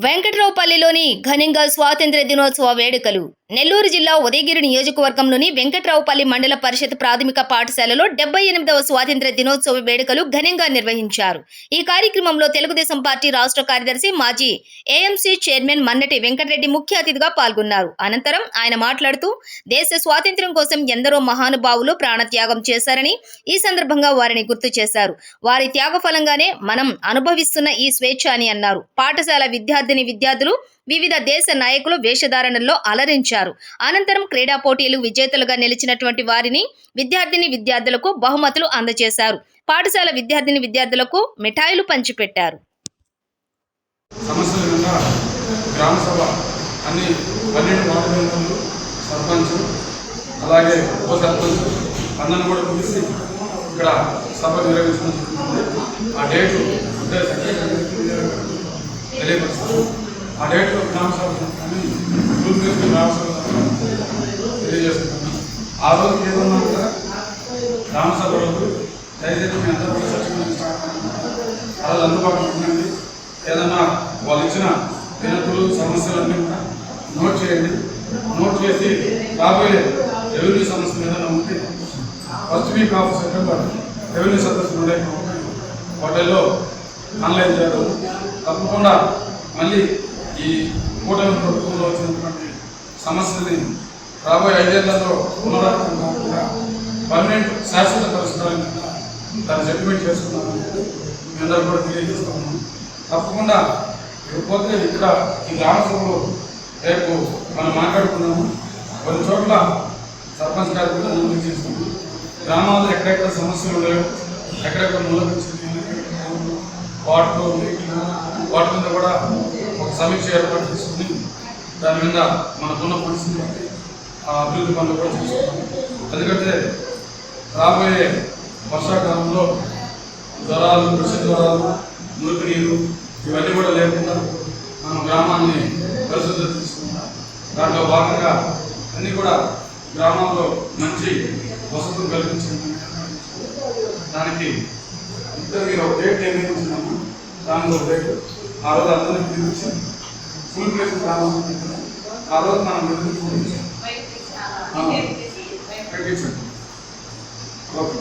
వెంకట్రావుపల్లిలోని ఘనంగా స్వాతంత్ర్య దినోత్సవ వేడుకలు. నెల్లూరు జిల్లా ఉదయగిరి నియోజకవర్గంలోని వెంకట్రావుపల్లి మండల పరిషత్ ప్రాథమిక పాఠశాలలో 78వ స్వాతంత్ర్య దినోత్సవ వేడుకలు ఘనంగా నిర్వహించారు. ఈ కార్యక్రమంలో తెలుగుదేశం పార్టీ రాష్ట్ర కార్యదర్శి, మాజీ ఏఎంసీ చైర్మన్ మన్నటి వెంకటరెడ్డి ముఖ్య అతిథిగా పాల్గొన్నారు. అనంతరం ఆయన మాట్లాడుతూ, దేశ స్వాతంత్ర్యం కోసం ఎందరో మహానుభావులు ప్రాణత్యాగం చేశారని, ఈ సందర్భంగా వారిని గుర్తు చేశారు. వారి త్యాగ ఫలంగానే మనం అనుభవిస్తున్న ఈ స్వేచ్ఛ అని అన్నారు. పాఠశాల విద్యార్థులు వివిధ దేశ నాయకులు వేషధారణల్లో అలరించారు. అనంతరం క్రీడా పోటీలు విజేతలుగా నిలిచినటువంటి వారిని విద్యార్థులకు బహుమతులు అందజేశారు. పాఠశాల విద్యార్థులకు మిఠాయిలు పంచిపెట్టారు. అలాగే ఉప సర్పంచ్ అందరిని కూడా పిలిచి ఇక్కడ సభ నిర్వహించడం ఆ డేటు తెలియపరుస్తారు. ఆ డేట్లో గ్రామ సభ తెలియజేస్తున్నాను. ఆ రోజుకి ఏదన్నా కూడా గ్రామ సభ రోజు దయచేసి మీ అందరూ కూడా సచివాలయం ఆ రోజు అందుబాటులో ఉండండి. ఏదన్నా వాళ్ళు ఇచ్చిన వినతులు సమస్యలన్నీ కూడా నోట్ చేయండి. నోట్ చేసి రాబోయే రెవెన్యూ సమస్యలు ఏదైనా ఉంటే first week off September revenue సదస్సులు ఉండే వాటిల్లో ఆన్లైన్ చేయడం. తప్పకుండా మళ్ళీ ఈ కూటమి ప్రభుత్వంలో వచ్చినటువంటి సమస్యల్ని రాబోయే 5 ఏళ్లలో పునరావృతం కాకుండా పర్మనెంట్ శాశ్వత పరిష్కారం దాన్ని సెటిల్మెంట్ చేసుకున్నామని మీ అందరూ కూడా తెలియజేస్తున్నాము. తప్పకుండా ఇకపోతే ఇక్కడ ఈ గ్రామ సభలో రేపు మనం మాట్లాడుకున్నాము. కొన్ని చోట్ల సర్పంచ్ గారు కూడా ముందుకు చేస్తున్నాము. గ్రామాల్లో ఎక్కడెక్కడ సమస్యలు లేవు, ఎక్కడెక్కడ వాటి మీద కూడా ఒక సమీక్ష ఏర్పాటు చేసుకుని దాని మీద మనకున్న పరిస్థితి ఆ అభివృద్ధి పనులు కూడా చేసుకున్నాము. ఎందుకంటే రాబోయే వర్షాకాలంలో జ్వరాలు, కృషి జ్వరాలు, మురికి నీరు ఇవన్నీ కూడా లేకుండా మన గ్రామాన్ని పరిశుభ్రత తీసుకున్నాం. దాంట్లో భాగంగా అన్నీ కూడా గ్రామాల్లో మంచి వసతులు కల్పించింది. దానికి ఇంటర్వ్యూ ఒక డేట్ నిర్ణయించినాము. దానిలో ఒక డేట్ ఆ రోజు అందరినీ పిలిపించి ఫుల్ ప్లేస్ గ్రామం ఆ రోజు మనం పెట్టించండి. ఓకే.